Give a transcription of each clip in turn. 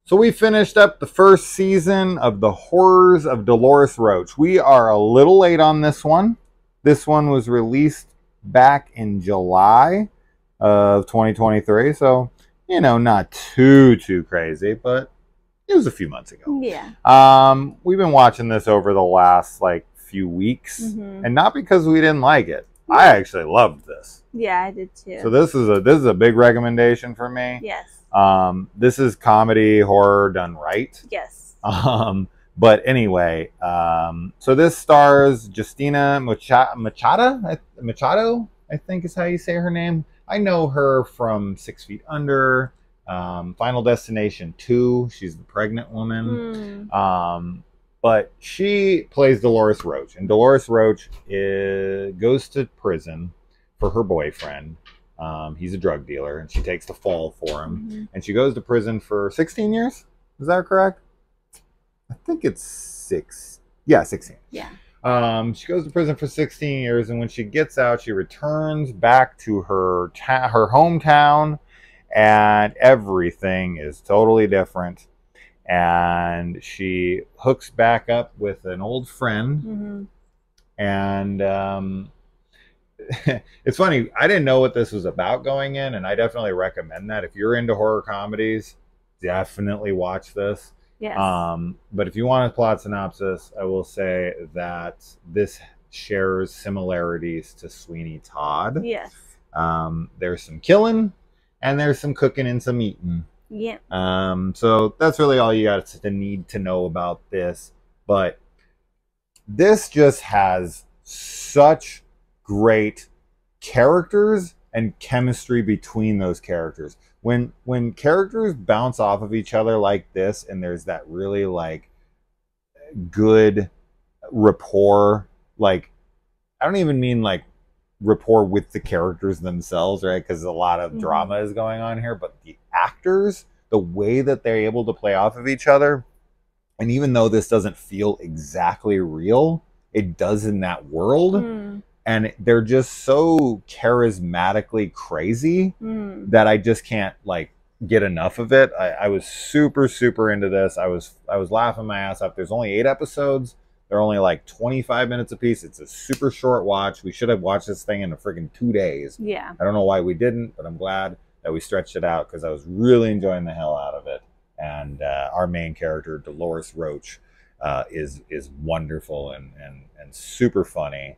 So we finished up the first season of The Horrors of Dolores Roach. We are a little late on this one. This one was released back in July of 2023. So, you know, not too crazy, but it was a few months ago. Yeah. We've been watching this over the last like few weeks, and not because we didn't like it. I actually loved this. Yeah, I did too. So this is a big recommendation for me. Yes. This is comedy horror done right. Yes. But anyway, so this stars Justina Machado, I think is how you say her name. I know her from 6 Feet Under, Final Destination 2. She's the pregnant woman. But she plays Dolores Roach, and Dolores Roach goes to prison for her boyfriend. He's a drug dealer, and she takes the fall for him. And she goes to prison for 16 years. Is that correct? I think it's 6. Yeah, 16. Yeah. She goes to prison for 16 years, and when she gets out, she returns back to her hometown, and everything is totally different. And she hooks back up with an old friend, and it's funny, I didn't know what this was about going in, and I definitely recommend that. If you're into horror comedies, definitely watch this. Yes. But if you want a plot synopsis, I will say that this shares similarities to Sweeney Todd. Yes. There's some killing, and there's some cooking and some eating. Yeah. So that's really all you got to need to know about this. But this just has such great characters and chemistry between those characters. When characters bounce off of each other like this, and there's that really like good rapport, like I don't even mean like rapport with the characters themselves, right? Because a lot of drama is going on here, but the actors, the way that they're able to play off of each other, and even though this doesn't feel exactly real, it does in that world. And they're just so charismatically crazy that I just can't like get enough of it. I was super into this. I was laughing my ass off. There's only 8 episodes. They're only like 25 minutes a piece. It's a super short watch. We should have watched this thing in a freaking 2 days. Yeah. I don't know why we didn't, but I'm glad that we stretched it out because I was really enjoying the hell out of it. And our main character, Dolores Roach, is wonderful and super funny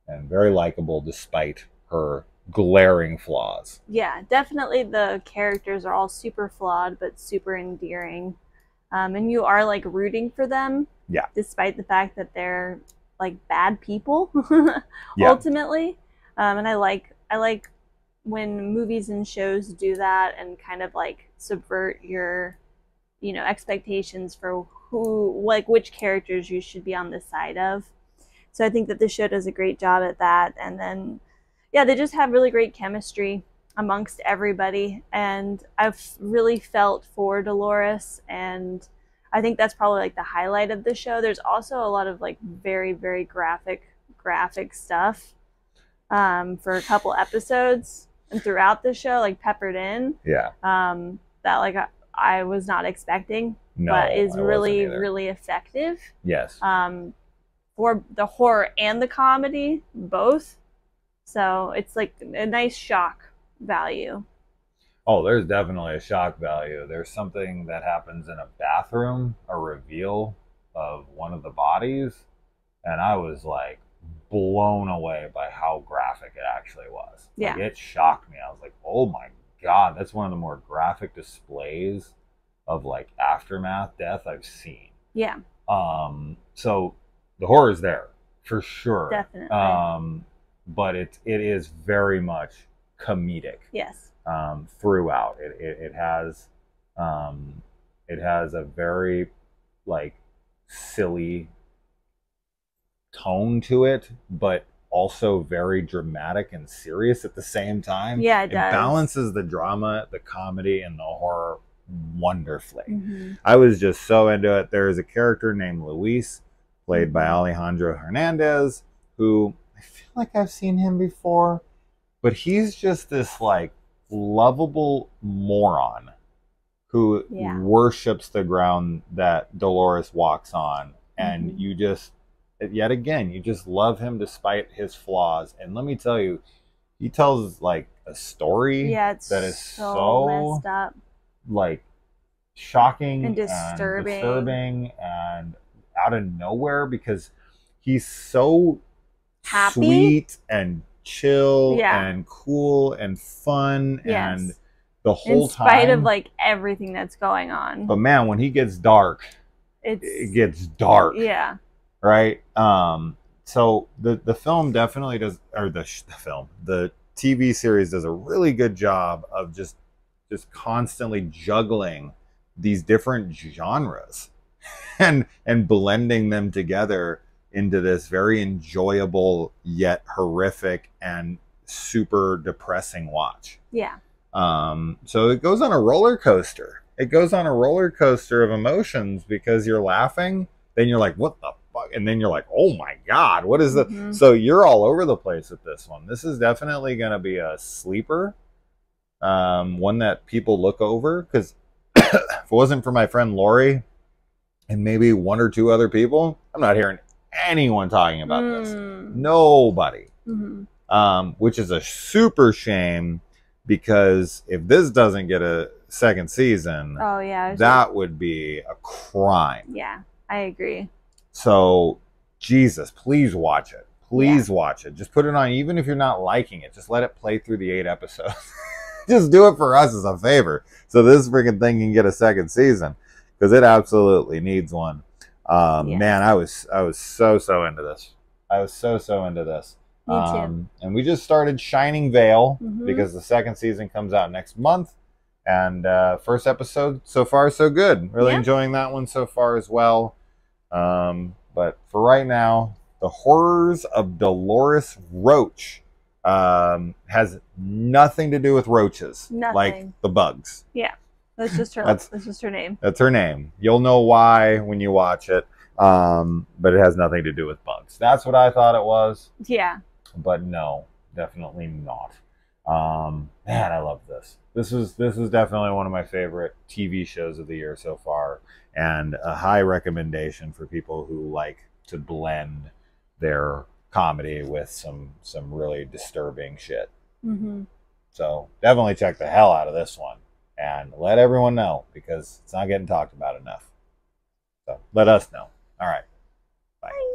and very likable despite her glaring flaws. Yeah, definitely the characters are all super flawed but super endearing. And you are like rooting for them. Yeah. Despite the fact that they're like bad people Yeah. ultimately. And I like when movies and shows do that and kind of like subvert your, you know, expectations for which characters you should be on the side of. So I think that this show does a great job at that. And then, yeah, they just have really great chemistry amongst everybody. And I've really felt for Dolores, and I think that's probably like the highlight of the show. There's also a lot of like very, very graphic stuff for a couple episodes and throughout the show, like peppered in. Yeah. That like I was not expecting, No, but is I really, wasn't either. really effective. Yes. For the horror and the comedy, both. So it's like a nice shock value. Oh, there's definitely a shock value. There's something that happens in a bathroom, a reveal of one of the bodies, and I was like blown away by how graphic it actually was. Yeah. Like, it shocked me. I was like, oh my God, that's one of the more graphic displays of like aftermath death I've seen. Yeah. So the horror is there for sure. Definitely. But it is very much comedic. Yes. Throughout. It has a very like silly tone to it, but also very dramatic and serious at the same time. Yeah, it does. It balances the drama, the comedy, and the horror wonderfully. Mm-hmm. I was just so into it. There is a character named Luis, played by Alejandro Hernandez, who I feel like I've seen him before, but he's just this like lovable moron who Yeah. worships the ground that Dolores walks on. And Mhm. you just, yet again, you just love him despite his flaws. And let me tell you, he tells like a story Yeah, it's that is so messed up. like shocking And and disturbing. disturbing and out of nowhere, because he's so Happy? sweet and chill Yeah. and cool and fun Yes. and the whole In spite time. of like everything that's going on. But man, when he gets dark, it gets dark. Yeah. Right? So the film definitely does, or the TV series does a really good job of just constantly juggling these different genres and blending them together into this very enjoyable yet horrific and super depressing watch. Yeah. So it goes on a roller coaster. It goes on a roller coaster of emotions, because you're laughing, then you're like, what the fuck? And then you're like, oh my God, what is Mhm. So you're all over the place with this one. This is definitely going to be a sleeper. One that people look over, because if it wasn't for my friend Lori and maybe one or two other people, I'm not hearing anyone talking about this. Nobody. Which is a super shame, because if this doesn't get a second season, oh yeah, that would be a crime. Yeah, I agree. So, Jesus, please watch it. Please watch it. Just put it on, even if you're not liking it. Just let it play through the 8 episodes. Just do it for us as a favor, so this freaking thing can get a second season, because it absolutely needs one. Man, I was so into this. I was so into this. Me too. And we just started Shining Veil, because the second season comes out next month. And first episode, so far so good. Really enjoying that one so far as well. But for right now, The Horrors of Dolores Roach has nothing to do with roaches. Nothing. Like the bugs. Yeah. That's just her. That's just her name. That's her name. You'll know why when you watch it. But it has nothing to do with bugs. That's what I thought it was. Yeah. But no, definitely not. Man, I love this. This is definitely one of my favorite TV shows of the year so far, and a high recommendation for people who like to blend their comedy with some really disturbing shit. So definitely check the hell out of this one and let everyone know, because it's not getting talked about enough. So let us know. All right. Bye.